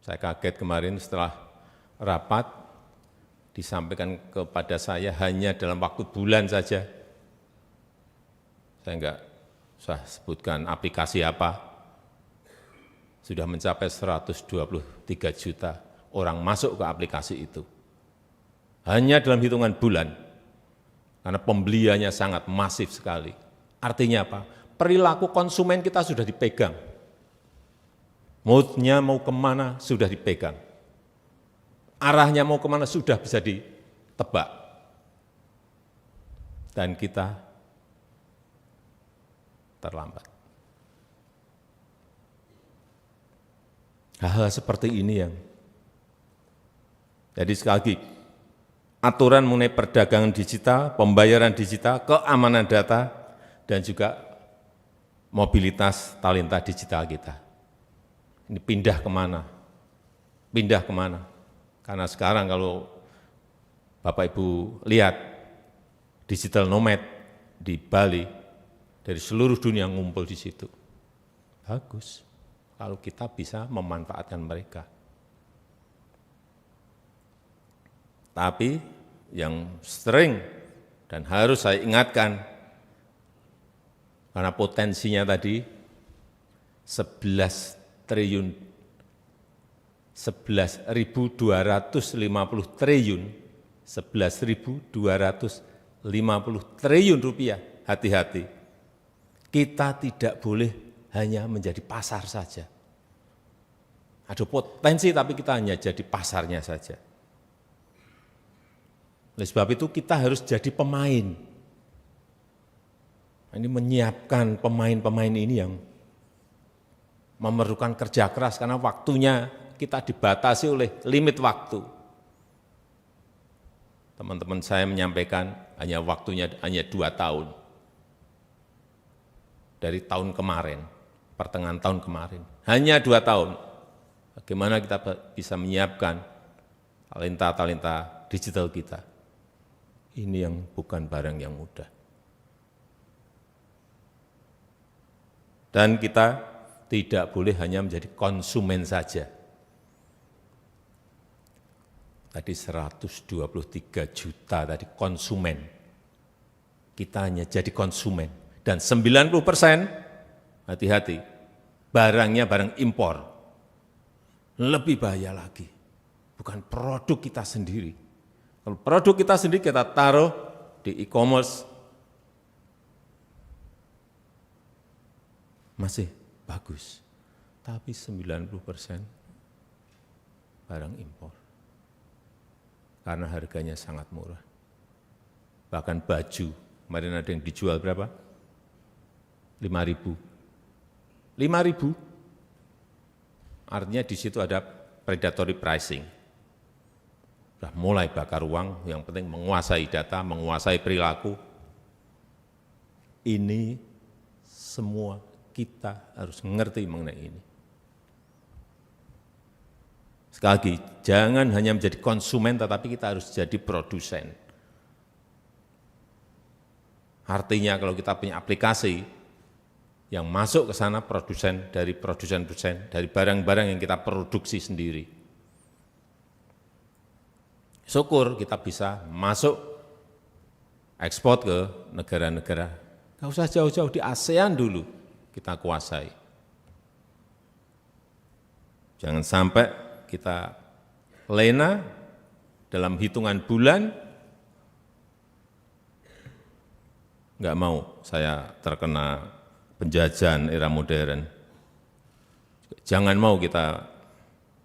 Saya kaget kemarin setelah rapat disampaikan kepada saya hanya dalam waktu bulan saja. Saya enggak usah sebutkan aplikasi apa, sudah mencapai 123 juta orang masuk ke aplikasi itu. Hanya dalam hitungan bulan, karena pembeliannya sangat masif sekali. Artinya apa? Perilaku konsumen kita sudah dipegang. Moodnya mau kemana sudah dipegang. Arahnya mau kemana sudah bisa ditebak. Dan kita terlambat. Hal-hal seperti ini yang, jadi sekali lagi, aturan mengenai perdagangan digital, pembayaran digital, keamanan data, dan juga mobilitas talenta digital kita. Ini pindah kemana? Pindah kemana? Karena sekarang kalau Bapak Ibu lihat, digital nomad di Bali, dari seluruh dunia ngumpul di situ. Bagus, kalau kita bisa memanfaatkan mereka. Tapi yang sering dan harus saya ingatkan, karena potensinya tadi 11.250 triliun, 11.250 triliun rupiah, hati-hati. Kita tidak boleh hanya menjadi pasar saja. Ada potensi tapi kita hanya jadi pasarnya saja. Oleh sebab itu kita harus jadi pemain. Ini menyiapkan pemain-pemain ini yang memerlukan kerja keras karena waktunya kita dibatasi oleh limit waktu. Teman-teman saya menyampaikan hanya waktunya hanya 2 tahun. Dari tahun kemarin, pertengahan tahun kemarin. Hanya 2 tahun. Bagaimana kita bisa menyiapkan talenta-talenta digital kita. Ini yang bukan barang yang mudah. Dan kita tidak boleh hanya menjadi konsumen saja. Tadi 123 juta tadi konsumen. Kita hanya jadi konsumen. Dan 90%, hati-hati, barangnya barang impor. Lebih bahaya lagi. Bukan produk kita sendiri. Kalau produk kita sendiri kita taruh di e-commerce, masih bagus. Tapi 90% barang impor. Karena harganya sangat murah. Bahkan baju, kemarin ada yang dijual berapa? 5.000. 5.000. Artinya di situ ada predatory pricing. Sudah mulai bakar uang, yang penting menguasai data, menguasai perilaku. Ini semua kita harus mengerti mengenai ini. Sekali lagi, jangan hanya menjadi konsumen, tetapi kita harus jadi produsen. Artinya kalau kita punya aplikasi yang masuk ke sana produsen, dari barang-barang yang kita produksi sendiri. Syukur kita bisa masuk ekspor ke negara-negara. Nggak usah jauh-jauh, di ASEAN dulu kita kuasai. Jangan sampai kita lena dalam hitungan bulan, nggak mau saya terkena penjajahan era modern. Jangan mau kita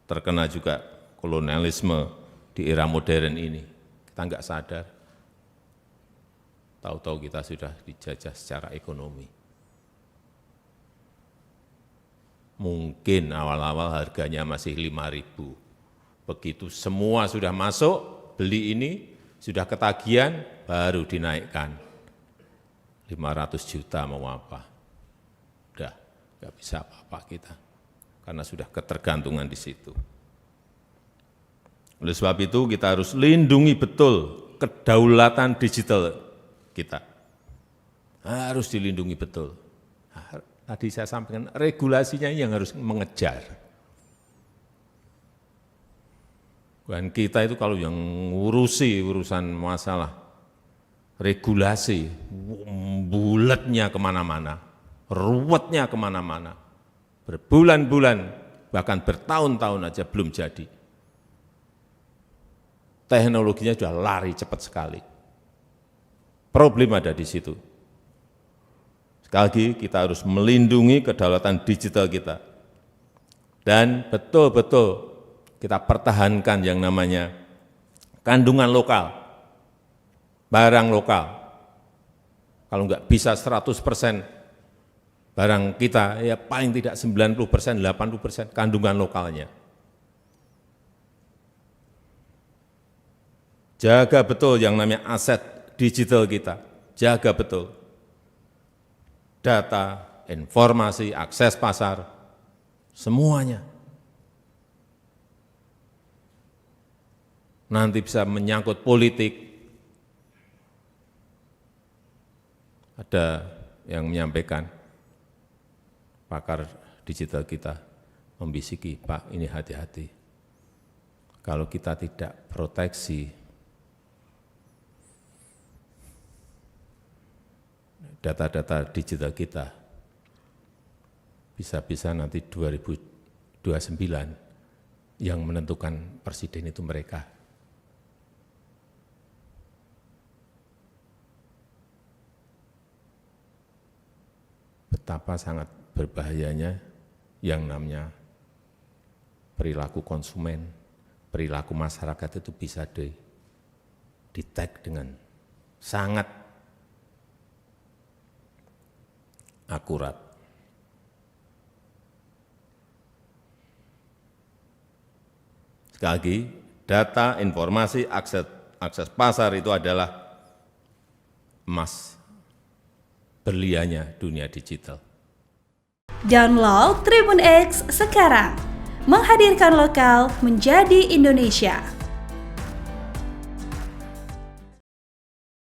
terkena juga kolonialisme di era modern ini. Kita nggak sadar. Tahu-tahu kita sudah dijajah secara ekonomi. Mungkin awal-awal harganya masih 5.000. Begitu semua sudah masuk, beli ini, sudah ketagihan, baru dinaikkan. 500 juta mau apa? Udah, nggak bisa apa-apa kita. Karena sudah ketergantungan di situ. Oleh sebab itu kita harus lindungi betul kedaulatan digital kita. Harus dilindungi betul. Tadi saya sampaikan regulasinya yang harus mengejar. Dan kita itu kalau yang ngurusi urusan masalah regulasi, bulatnya kemana-mana, ruwetnya kemana-mana, berbulan-bulan, bahkan bertahun-tahun aja belum jadi. Teknologinya sudah lari cepat sekali. Problem ada di situ. Sekali lagi kita harus melindungi kedaulatan digital kita. Dan betul-betul kita pertahankan yang namanya kandungan lokal, barang lokal. Kalau enggak bisa 100% barang kita, ya paling tidak 90%, 80% kandungan lokalnya. Jaga betul yang namanya aset digital kita, jaga betul. Data, informasi, akses pasar, semuanya. Nanti bisa menyangkut politik. Ada yang menyampaikan, pakar digital kita membisiki, Pak, ini hati-hati. Kalau kita tidak proteksi data-data digital kita, bisa-bisa nanti 2029 yang menentukan presiden itu mereka. Betapa sangat berbahayanya yang namanya perilaku konsumen, perilaku masyarakat itu bisa di-tag dengan sangat akurat. Sekali lagi, data, informasi, akses pasar itu adalah emas berliannya dunia digital. Download Tribun X sekarang, menghadirkan lokal menjadi Indonesia.